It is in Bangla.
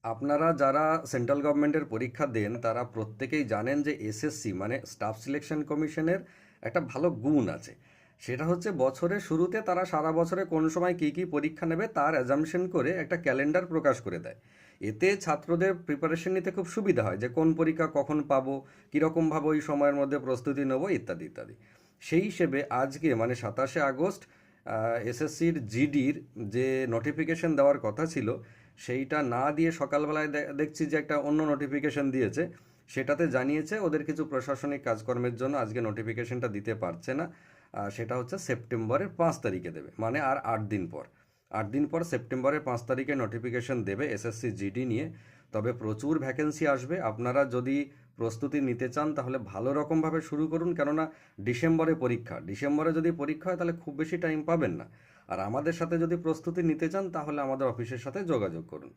আপনারা যারা সেন্ট্রাল গভর্নমেন্টের পরীক্ষা দেন তারা প্রত্যেকেই জানেন যে এসএসসি মানে স্টাফ সিলেকশন কমিশনের একটা ভালো গুণ আছে। সেটা হচ্ছে বছরের শুরুতে তারা সারা বছরে কোন সময় কী কী পরীক্ষা নেবে তার অ্যাজাম্পশন করে একটা ক্যালেন্ডার প্রকাশ করে দেয়। এতে ছাত্রদের প্রিপারেশন নিতে খুব সুবিধা হয় যে কোন পরীক্ষা কখন পাবো, কীরকমভাবে ওই সময়ের মধ্যে প্রস্তুতি নেবো ইত্যাদি ইত্যাদি। সেই হিসেবে আজকে মানে 27শে আগস্ট এসএসসির জিডির যে নোটিফিকেশন দেওয়ার কথা ছিল সেইটা না দিয়ে সকালবেলায় দেখছি যে একটা অন্য নোটিফিকেশন দিয়েছে। সেটাতে জানিয়েছে ওদের কিছু প্রশাসনিক কাজকর্মের জন্য আজকে নোটিফিকেশনটা দিতে পারছে না। সেটা হচ্ছে সেপ্টেম্বরের 5 তারিখে দেবে, মানে আর 8 দিন পর। 8 দিন পর সেপ্টেম্বরের 5 তারিখে নোটিফিকেশন দেবে এসএসসি জিডি নিয়ে। তবে প্রচুর ভ্যাকেন্সি আসবে। আপনারা যদি প্রস্তুতি নিতে চান তাহলে ভালো রকমভাবে শুরু করুন, কেননা ডিসেম্বরে পরীক্ষা। ডিসেম্বরে যদি পরীক্ষা হয় তাহলে খুব বেশি টাইম পাবেন না। আর আমাদের সাথে যদি প্রস্তুতি নিতে চান তাহলে আমাদের অফিসের সাথে যোগাযোগ করুন।